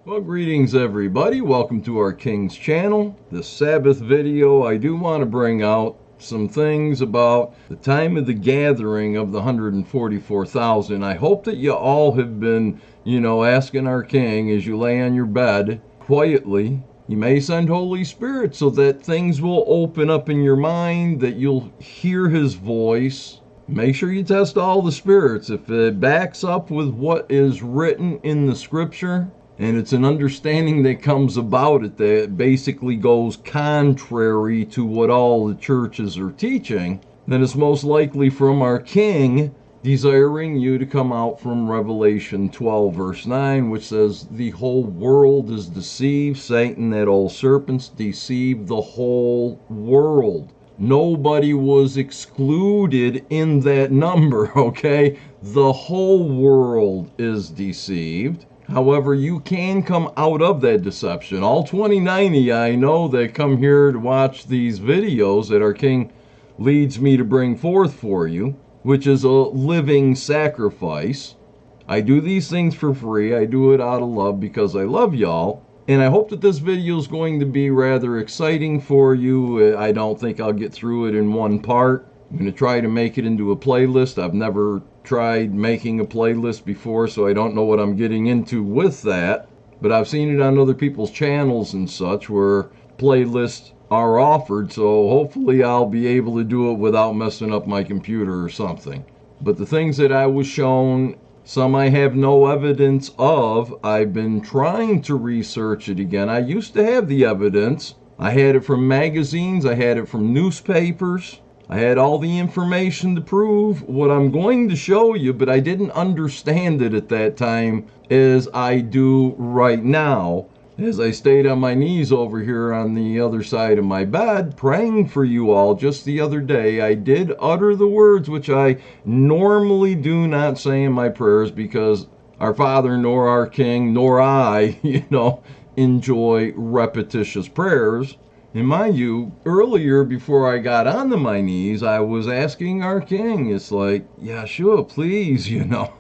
Well, greetings everybody. Welcome to our King's channel. This Sabbath video, I do want to bring out some things about the time of the gathering of the 144,000. I hope that you all have been, asking our King as you lay on your bed quietly. You may send Holy Spirit so that things will open up in your mind, that you'll hear his voice. Make sure you test all the spirits. If it backs up with what is written in the scripture, and it's an understanding that comes about it that basically goes contrary to what all the churches are teaching, then it's most likely from our King desiring you to come out from Revelation 12 verse 9, which says the whole world is deceived. Satan, that old serpent, deceived the whole world. Nobody was excluded in that number, okay? The whole world is deceived. However, you can come out of that deception. All 2090, I know, that come here to watch these videos that our King leads me to bring forth for you, which is a living sacrifice. I do these things for free. I do it out of love because I love y'all. And I hope that this video is going to be rather exciting for you. I don't think I'll get through it in one part. I'm going to try to make it into a playlist. I've never tried making a playlist before, so I don't know what I'm getting into with that. But I've seen it on other people's channels and such where playlists are offered, so hopefully I'll be able to do it without messing up my computer or something. But the things that I was shown, some I have no evidence of. I've been trying to research it again. I used to have the evidence. I had it from magazines. I had it from newspapers. I had all the information to prove what I'm going to show you, but I didn't understand it at that time as I do right now. As I stayed on my knees over here on the other side of my bed, praying for you all just the other day, I did utter the words which I normally do not say in my prayers, because our Father, nor our King, nor I, enjoy repetitious prayers. And mind you, earlier before I got onto my knees, I was asking our King, it's like, Yeshua, please,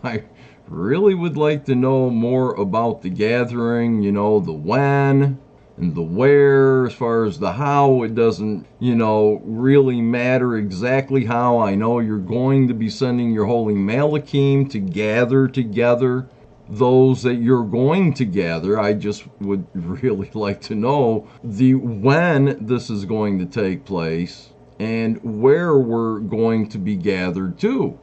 I really would like to know more about the gathering, the when and the where. As far as the how, it doesn't, really matter exactly how. I know you're going to be sending your holy Malachim to gather together those that you're going to gather. I just would really like to know the when this is going to take place and where we're going to be gathered to.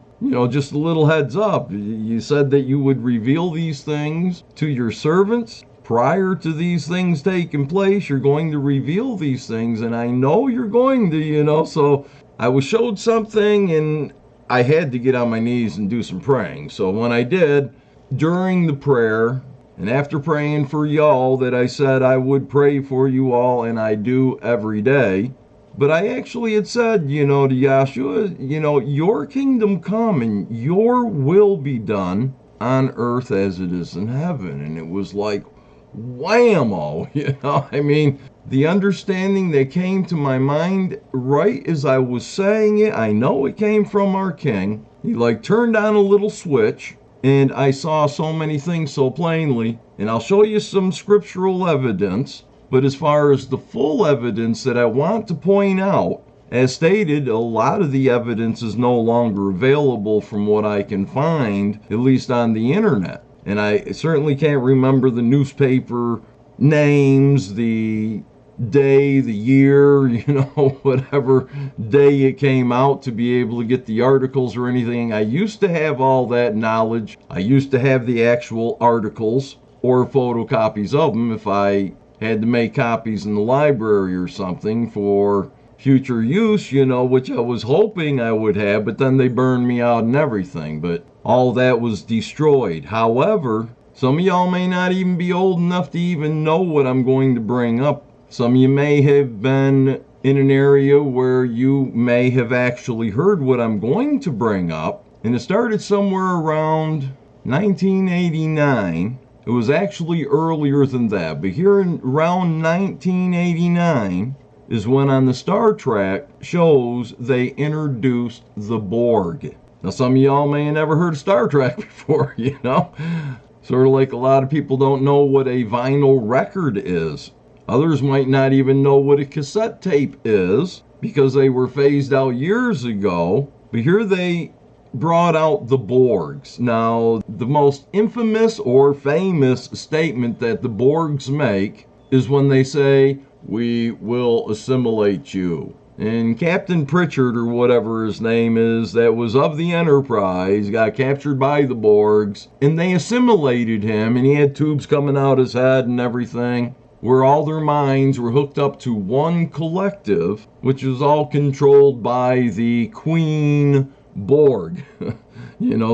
Just a little heads up. You said that you would reveal these things to your servants prior to these things taking place. You're going to reveal these things, and I know you're going to, so I was showed something and I had to get on my knees and do some praying. So when I did, during the prayer, and after praying for y'all that I said I would pray for you all, and I do every day, but I actually had said, to Yahshua, your kingdom come and your will be done on earth as it is in heaven. And it was like, whammo, the understanding that came to my mind right as I was saying it, I know it came from our King. He turned on a little switch, and I saw so many things so plainly, and I'll show you some scriptural evidence. But as far as the full evidence that I want to point out, as stated, a lot of the evidence is no longer available from what I can find, at least on the internet. And I certainly can't remember the newspaper names, the day, the year, whatever day it came out, to be able to get the articles or anything. I used to have all that knowledge. I used to have the actual articles or photocopies of them if I had to make copies in the library or something for future use, which I was hoping I would have, but then they burned me out and everything. But all that was destroyed. However, some of y'all may not even be old enough to even know what I'm going to bring up. Some of you may have been in an area where you may have actually heard what I'm going to bring up. And it started somewhere around 1989. It was actually earlier than that, but here in around 1989 is when on the Star Trek shows they introduced the Borg. Now some of y'all may have never heard of Star Trek before, Sort of like a lot of people don't know what a vinyl record is. Others might not even know what a cassette tape is because they were phased out years ago. But here they brought out the Borgs. Now, the most infamous or famous statement that the Borgs make is when they say, "We will assimilate you." And Captain Pritchard, or whatever his name is, that was of the Enterprise, got captured by the Borgs, and they assimilated him, and he had tubes coming out his head and everything, where all their minds were hooked up to one collective, which was all controlled by the Queen Borg.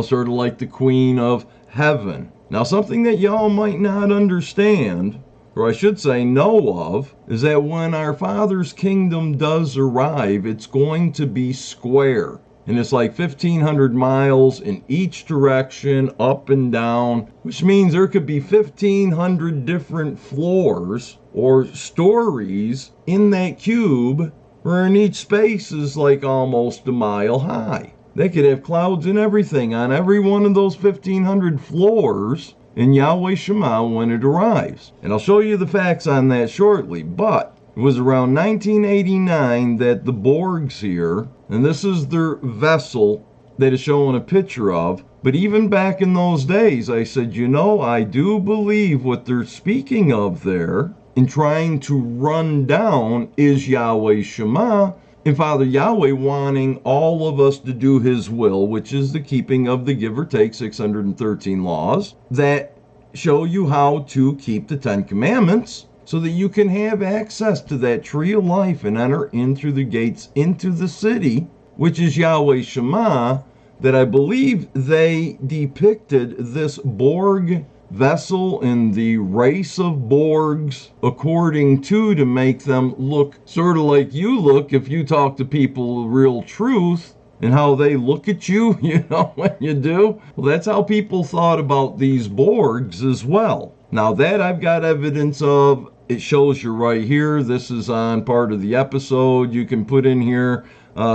Sort of like the Queen of Heaven. Now, something that y'all might not understand, or I should say know of, is that when our Father's kingdom does arrive, it's going to be square. And it's like 1,500 miles in each direction, up and down, which means there could be 1,500 different floors or stories in that cube, wherein each space is like almost a mile high. They could have clouds and everything on every one of those 1,500 floors in Yahweh Shema when it arrives. And I'll show you the facts on that shortly, but it was around 1989 that the Borgs here, and this is their vessel that is showing a picture of, but even back in those days, I said, I do believe what they're speaking of there in trying to run down is Yahweh Shema, and Father Yahweh wanting all of us to do his will, which is the keeping of the give or take 613 laws that show you how to keep the 10 commandments so that you can have access to that tree of life and enter in through the gates into the city, which is Yahweh Shema, that I believe they depicted this Borg vessel in the race of Borgs according to make them look sort of like you look if you talk to people real truth and how they look at you, when you do. Well, that's how people thought about these Borgs as well. Now that I've got evidence of, it shows you right here. This is on part of the episode. You can put in here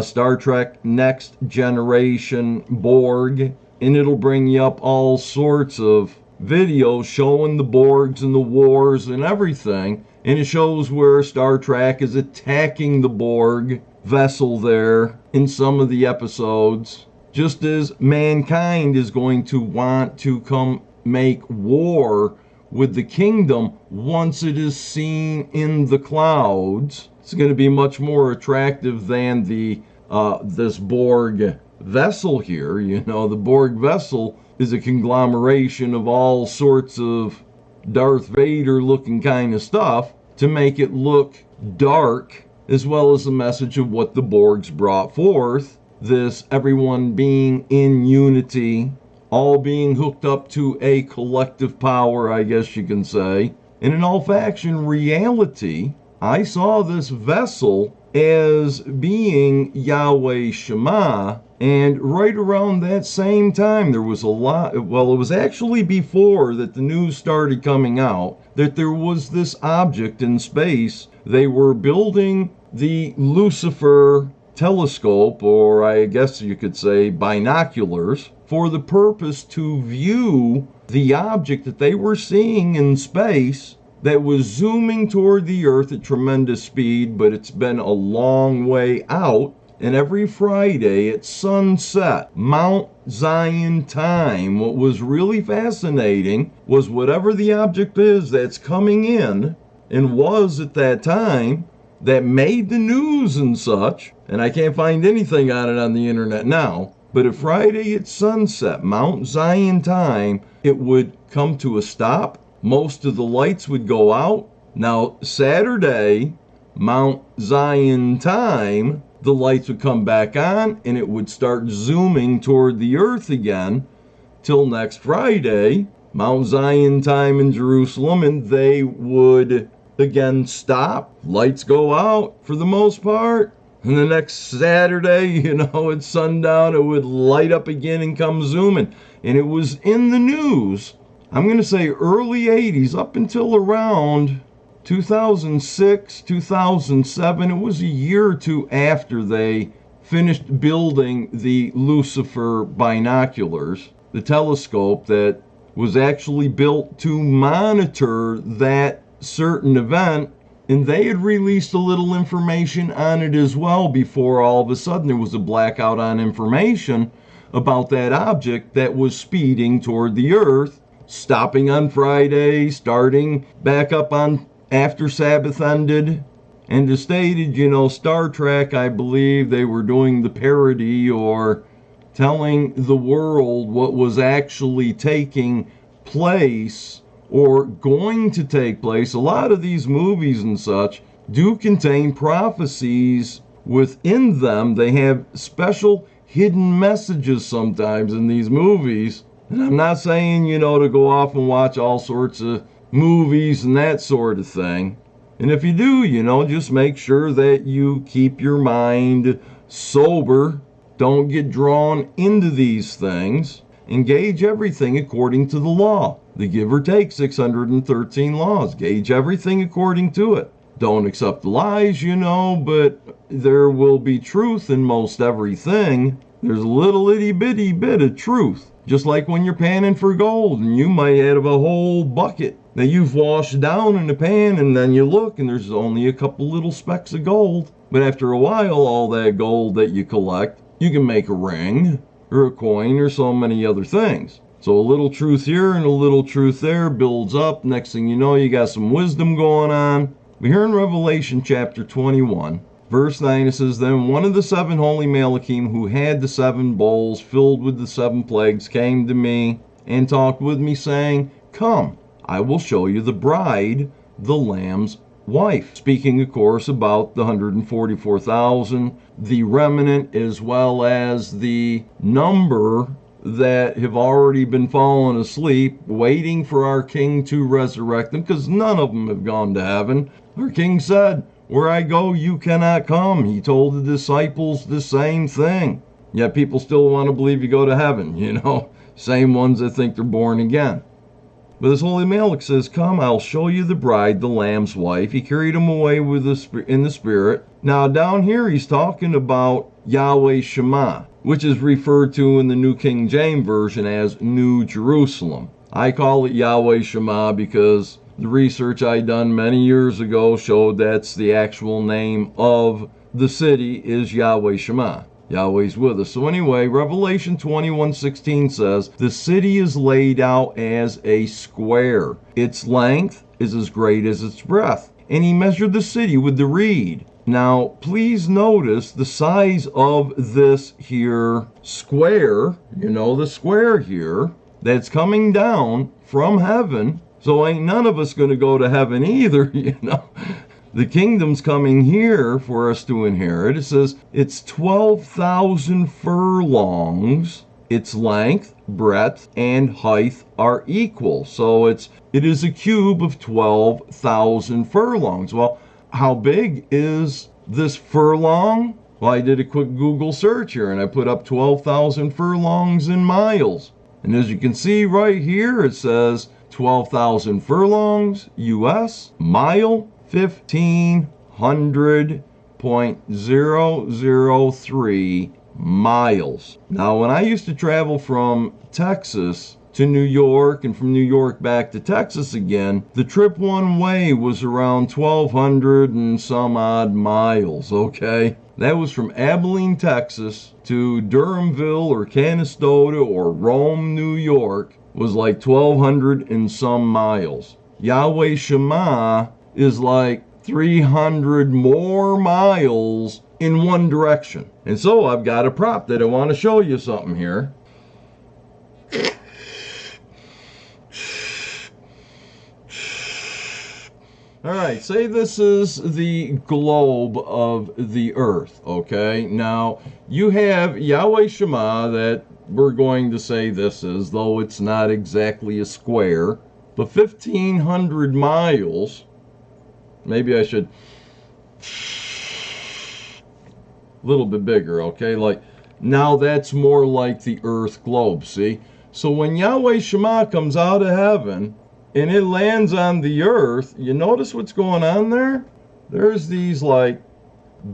Star Trek Next Generation Borg, and it'll bring you up all sorts of videos showing the Borgs and the wars and everything, and it shows where Star Trek is attacking the Borg vessel there in some of the episodes, just as mankind is going to want to come make war with the kingdom once it is seen in the clouds. It's going to be much more attractive than the this Borg vessel here. The Borg vessel is a conglomeration of all sorts of Darth Vader looking kind of stuff to make it look dark, as well as the message of what the Borgs brought forth, this everyone being in unity, all being hooked up to a collective power, I guess you can say. And in all faction reality, I saw this vessel as being Yahweh Shema. And right around that same time, there was a lot, well, it was actually before that the news started coming out, that there was this object in space. They were building the Lucifer telescope, or I guess you could say binoculars, for the purpose to view the object that they were seeing in space that was zooming toward the Earth at tremendous speed, but it's been a long way out. And every Friday at sunset, Mount Zion time, what was really fascinating was whatever the object is that's coming in and was at that time that made the news and such, and I can't find anything on it on the internet now, but at Friday at sunset, Mount Zion time, it would come to a stop. Most of the lights would go out. Now, Saturday, Mount Zion time, the lights would come back on and it would start zooming toward the Earth again till next Friday, Mount Zion time in Jerusalem, and they would again stop, lights go out for the most part, and the next Saturday, at sundown, it would light up again and come zooming. And it was in the news, I'm going to say early 80s up until around 2006, 2007. It was a year or two after they finished building the Lucifer binoculars, the telescope that was actually built to monitor that certain event, and they had released a little information on it as well before all of a sudden there was a blackout on information about that object that was speeding toward the Earth, stopping on Friday, starting back up on after Sabbath ended. And as stated, Star Trek, I believe they were doing the parody or telling the world what was actually taking place or going to take place. A lot of these movies and such do contain prophecies within them. They have special hidden messages sometimes in these movies. And I'm not saying, to go off and watch all sorts of movies and that sort of thing. And if you do, just make sure that you keep your mind sober. Don't get drawn into these things. Engage everything according to the law. The give or take 613 laws. Gauge everything according to it. Don't accept the lies, but there will be truth in most everything. There's a little itty bitty bit of truth. Just like when you're panning for gold and you might have a whole bucket that you've washed down in the pan, and then you look and there's only a couple little specks of gold. But after a while, all that gold that you collect, you can make a ring or a coin or so many other things. So a little truth here and a little truth there builds up. Next thing you know, you got some wisdom going on. But here in Revelation chapter 21, verse 9, it says, Then one of the 7 holy Malachim who had the 7 bowls filled with the 7 plagues came to me and talked with me, saying, Come, I will show you the bride, the Lamb's wife. Speaking, of course, about the 144,000, the remnant, as well as the number that have already been fallen asleep, waiting for our King to resurrect them, because none of them have gone to heaven. Our King said, Where I go, you cannot come. He told the disciples the same thing. Yet people still want to believe you go to heaven, Same ones that think they're born again. But this holy Malach says, Come, I'll show you the bride, the Lamb's wife. He carried him away in the Spirit. Now down here he's talking about Yahweh Shema, which is referred to in the New King James Version as New Jerusalem. I call it Yahweh Shema because the research I done many years ago showed that's the actual name of the city is Yahweh Shema. Yahweh's with us. So anyway, Revelation 21:16 says, The city is laid out as a square. Its length is as great as its breadth. And he measured the city with the reed. Now, please notice the size of this here square, the square here, that's coming down from heaven. So ain't none of us going to go to heaven either, The kingdom's coming here for us to inherit. It says it's 12,000 furlongs. Its length, breadth, and height are equal. So it is a cube of 12,000 furlongs. Well, how big is this furlong? Well, I did a quick Google search here and I put up 12,000 furlongs in miles. And as you can see right here, it says 12,000 furlongs, US, mile, 1,500.003 miles. Now, when I used to travel from Texas to New York and from New York back to Texas again, the trip one way was around 1,200 and some odd miles, okay? That was from Abilene, Texas to Durhamville or Canastota or Rome, New York, was like 1,200 and some miles. Yahweh Shema is like 300 more miles in one direction. And so I've got a prop that I want to show you something here. All right, say this is the globe of the earth, okay? Now, you have Yahweh Shema that we're going to say this is, though it's not exactly a square, but 1,500 miles. Maybe I should a little bit bigger, okay? Like, now that's more like the earth globe, see? So when Yahweh Shema comes out of heaven and it lands on the earth, you notice what's going on there? There's these like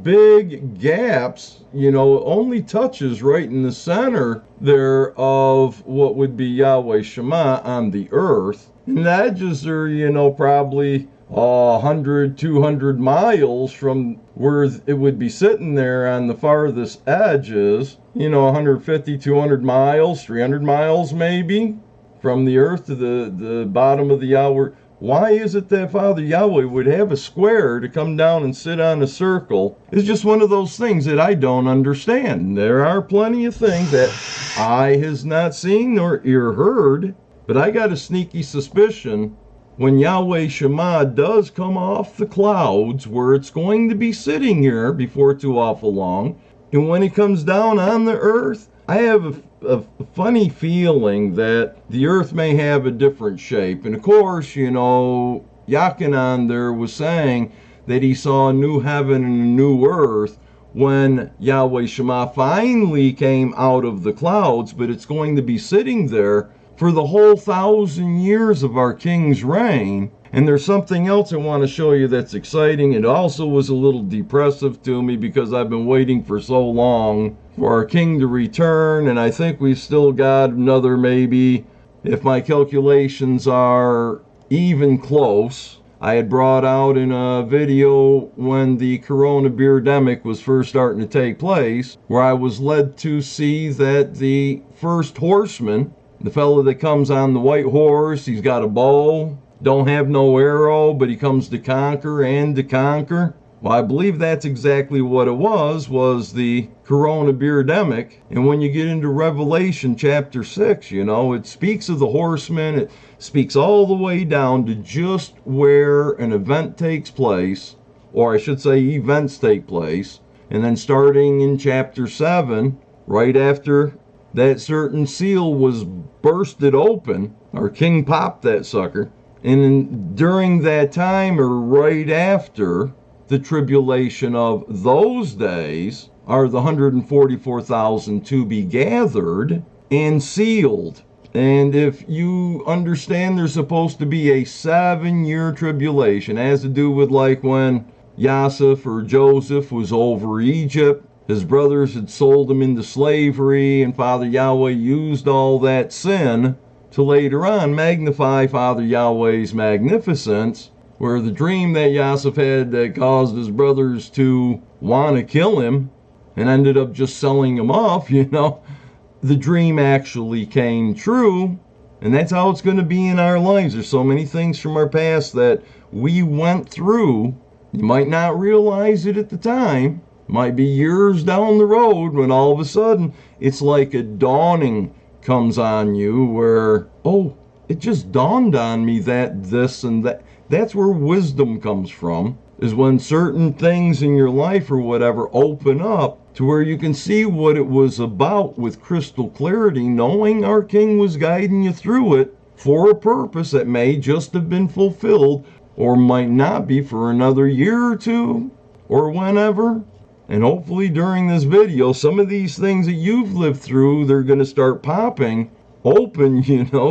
big gaps, only touches right in the center there of what would be Yahweh Shema on the earth. And the edges are, probably 100, 200 miles from where it would be sitting there on the farthest edges, 150, 200 miles, 300 miles maybe from the earth to the bottom of the Yahweh. Why is it that Father Yahweh would have a square to come down and sit on a circle? It's just one of those things that I don't understand. There are plenty of things that eye has not seen nor ear heard, but I got a sneaky suspicion when Yahweh Shema does come off the clouds, where it's going to be sitting here before too awful long, and when it comes down on the earth, I have a funny feeling that the earth may have a different shape. And of course, Yachanan there was saying that he saw a new heaven and a new earth when Yahweh Shema finally came out of the clouds, but it's going to be sitting there for the whole 1,000 years of our king's reign. And there's something else I want to show you that's exciting. It also was a little depressive to me because I've been waiting for so long for our king to return, and I think we've still got another, maybe, if my calculations are even close. I had brought out in a video when the corona beardemic was first starting to take place, where I was led to see that the first horseman, the fellow that comes on the white horse, he's got a bow, don't have no arrow, but he comes to conquer and to conquer. Well, I believe that's exactly what it was the corona beardemic. And when you get into Revelation chapter 6, it speaks of the horsemen. It speaks all the way down to just where an event takes place, or I should say events take place. And then starting in chapter 7, right after that certain seal was bursted open, our king popped that sucker. And during that time, or right after the tribulation of those days, are the 144,000 to be gathered and sealed. And if you understand there's supposed to be a 7-year tribulation, it has to do with like when Yosef or Joseph was over Egypt, his brothers had sold him into slavery, and Father Yahweh used all that sin to later on magnify Father Yahweh's magnificence, where the dream that Yosef had that caused his brothers to want to kill him and ended up just selling him off, the dream actually came true. And that's how it's going to be in our lives. There's so many things from our past that we went through. You might not realize it at the time. It might be years down the road when all of a sudden it's like a dawning comes on you where, oh, it just dawned on me that this and that. That's where wisdom comes from, is when certain things in your life or whatever open up to where you can see what it was about with crystal clarity, knowing our king was guiding you through it for a purpose that may just have been fulfilled or might not be for another year or two or whenever. And hopefully during this video, some of these things that you've lived through, they're going to start popping open,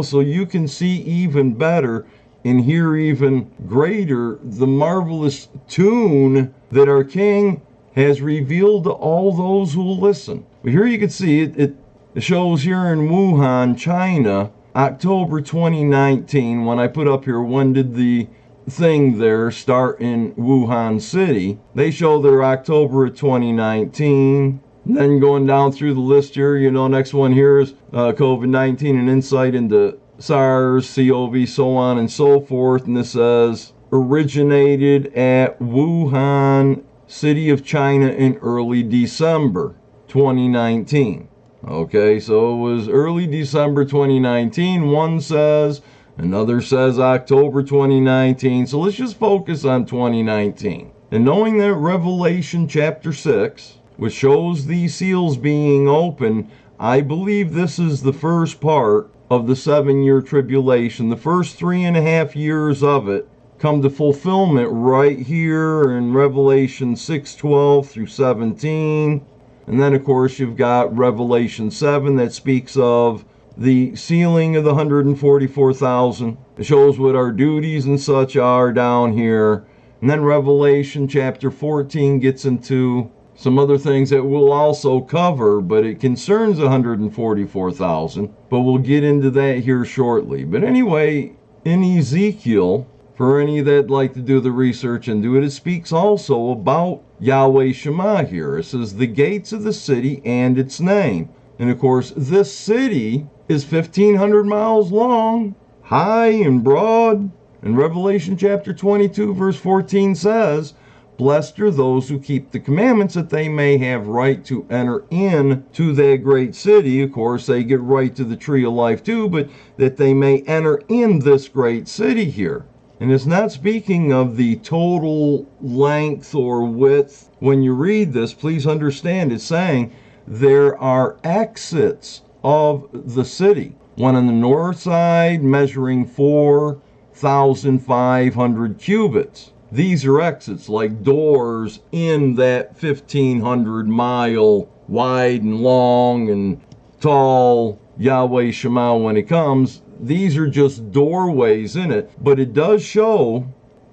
so you can see even better and hear even greater the marvelous tune that our king has revealed to all those who listen. But here you can see it shows here in Wuhan, China, October 2019. When I put up here, when did the thing there start in Wuhan City? They show their October of 2019. Then going down through the list here, next one here is COVID-19, an insight into SARS, CoV, so on and so forth. And this says originated at Wuhan, City of China in early December 2019. Okay, so it was early December 2019. One says, another says October 2019. So let's just focus on 2019. And knowing that Revelation chapter 6, which shows these seals being open, I believe this is the first part of the 7-year tribulation. The first 3.5 years of it come to fulfillment right here in Revelation 6:12 through 17. And then, of course, you've got Revelation 7 that speaks of the sealing of the 144,000. It shows what our duties and such are down here. And then Revelation chapter 14 gets into some other things that we'll also cover, but it concerns 144,000. But we'll get into that here shortly. But anyway, in Ezekiel, for any that'd like to do the research and do it, it speaks also about Yahweh Shema here. It says, the gates of the city and its name. And of course, this city is 1,500 miles long, high and broad. And Revelation chapter 22, verse 14 says, blessed are those who keep the commandments, that they may have right to enter in to that great city. Of course, they get right to the tree of life too, but that they may enter in this great city here. And it's not speaking of the total length or width. When you read this, please understand it's saying there are exits of the city. One on the north side measuring 4,500 cubits. These are exits, like doors in that 1,500 mile wide and long and tall Yahweh Shema when it comes. These are just doorways in it, but it does show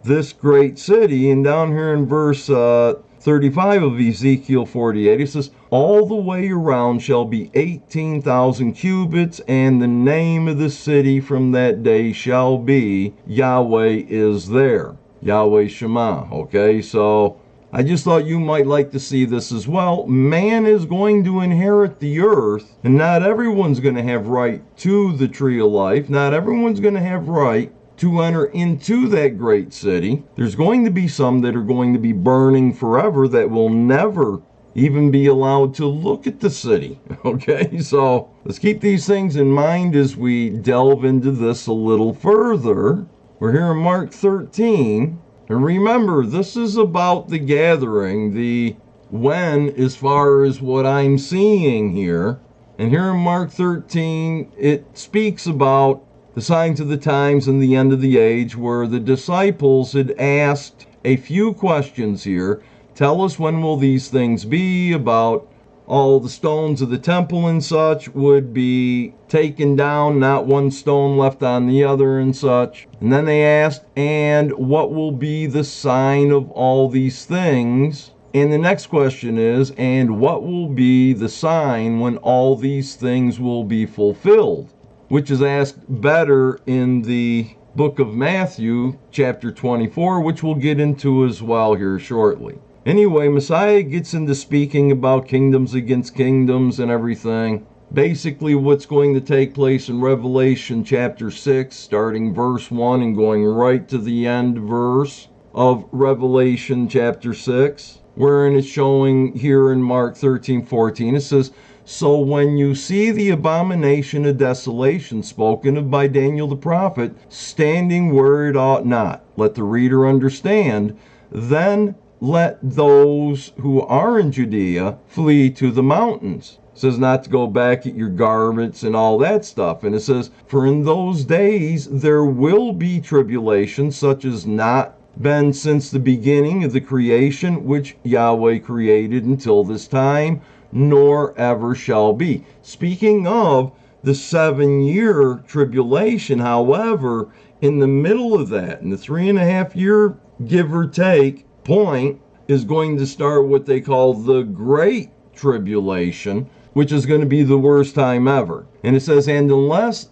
this great city. And down here in verse 35 of Ezekiel 48, it says, all the way around shall be 18,000 cubits, and the name of the city from that day shall be Yahweh is there. Yahweh Shema. Okay, so I just thought you might like to see this as well. Man is going to inherit the earth, and not everyone's going to have right to the tree of life. Not everyone's going to have right to enter into that great city. There's going to be some that are going to be burning forever that will never even be allowed to look at the city. Okay, so let's keep these things in mind as we delve into this a little further. We're here in Mark 13. And remember, this is about the gathering, the when, as far as what I'm seeing here. And here in Mark 13, it speaks about the signs of the times and the end of the age, where the disciples had asked a few questions here. Tell us, when will these things be? About all the stones of the temple and such would be taken down, not one stone left on the other and such. And then they asked, and what will be the sign of all these things? And the next question is, and what will be the sign when all these things will be fulfilled? Which is asked better in the book of Matthew, chapter 24, which we'll get into as well here shortly. Anyway, Messiah gets into speaking about kingdoms against kingdoms and everything. Basically, what's going to take place in Revelation chapter 6, starting verse 1 and going right to the end verse of Revelation chapter 6, wherein it's showing here in Mark 13:14, it says, so when you see the abomination of desolation spoken of by Daniel the prophet, standing where it ought not, let the reader understand, then let those who are in Judea flee to the mountains. It says not to go back at your garments and all that stuff. And it says, for in those days there will be tribulation, such as not been since the beginning of the creation which Yahweh created until this time, nor ever shall be. Speaking of the 7-year tribulation, however, in the middle of that, in the 3.5 year, give or take, point, is going to start what they call the Great Tribulation, which is going to be the worst time ever. And it says, and unless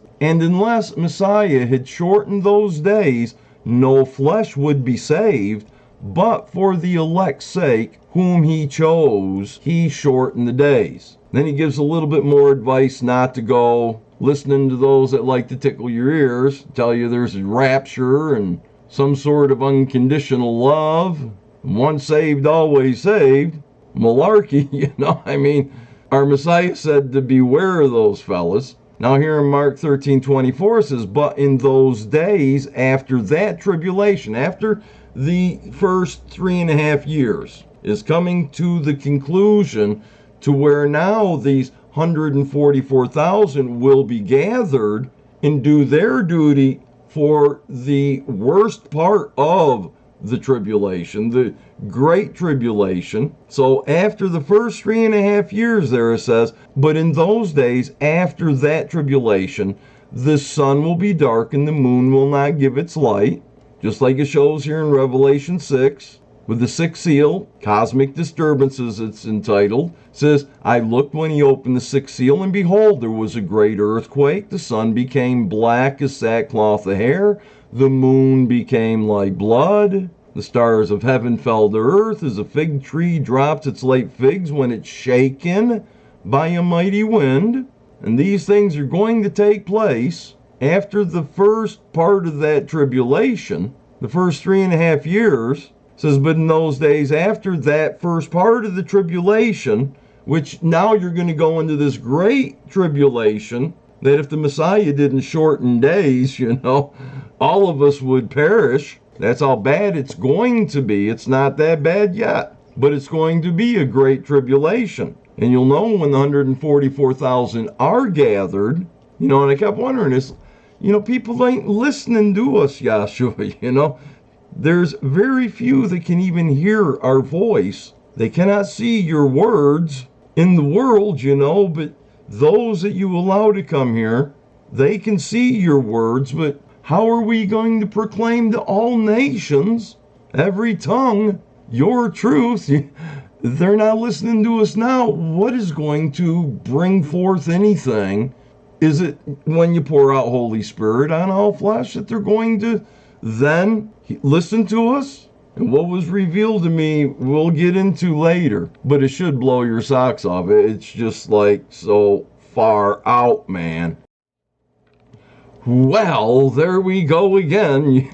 Messiah had shortened those days, no flesh would be saved, but for the elect's sake, whom he chose, he shortened the days. Then he gives a little bit more advice not to go listening to those that like to tickle your ears, tell you there's a rapture and some sort of unconditional love. Once saved, always saved. Malarkey, I mean, our Messiah said to beware of those fellas. Now here in Mark 13:24 it says, but in those days after that tribulation, after the first 3.5 years is coming to the conclusion, to where now these 144,000 will be gathered and do their duty for the worst part of the tribulation, the Great Tribulation. So after the first 3.5 years there it says, but in those days after that tribulation, the sun will be dark and the moon will not give its light. just like it shows here in Revelation 6. With the sixth seal, Cosmic Disturbances, it's entitled, says, I looked when he opened the sixth seal, and behold, there was a great earthquake. The sun became black as sackcloth of hair. The moon became like blood. The stars of heaven fell to earth as a fig tree drops its late figs when it's shaken by a mighty wind. And these things are going to take place after the first part of that tribulation, the first 3.5 years. Says, but in those days after that first part of the tribulation, which now you're going to go into this great tribulation, that if the Messiah didn't shorten days, all of us would perish. That's how bad it's going to be. It's not that bad yet, but it's going to be a great tribulation. And you'll know when the 144,000 are gathered, and I kept wondering this, people ain't listening to us, Yahshua, There's very few that can even hear our voice. They cannot see your words in the world, but those that you allow to come here, they can see your words, but how are we going to proclaim to all nations, every tongue, your truth? They're not listening to us now. What is going to bring forth anything? Is it when you pour out Holy Spirit on all flesh that they're going to then listen to us? And what was revealed to me, we'll get into later, but it should blow your socks off. It's just like so far out, man. Well, there we go again.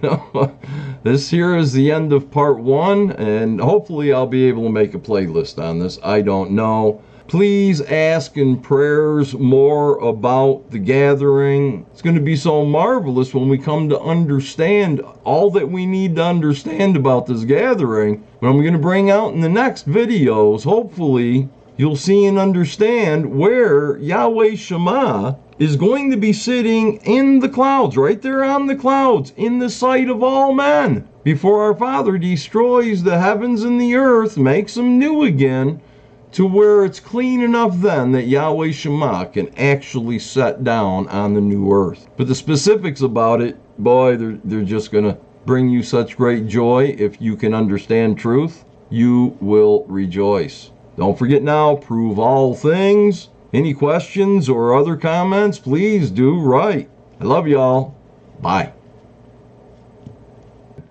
This here is the end of part 1, and hopefully I'll be able to make a playlist on this. I don't know. Please ask in prayers more about the gathering. It's going to be so marvelous when we come to understand all that we need to understand about this gathering. But I'm going to bring out in the next videos, hopefully, you'll see and understand where Yahweh Shema is going to be sitting in the clouds, right there on the clouds, in the sight of all men, before our Father destroys the heavens and the earth, makes them new again, to where it's clean enough then that Yahweh Shema can actually set down on the new earth. But the specifics about it, boy, they're just going to bring you such great joy. If you can understand truth, you will rejoice. Don't forget now, prove all things. Any questions or other comments, please do write. I love y'all. Bye.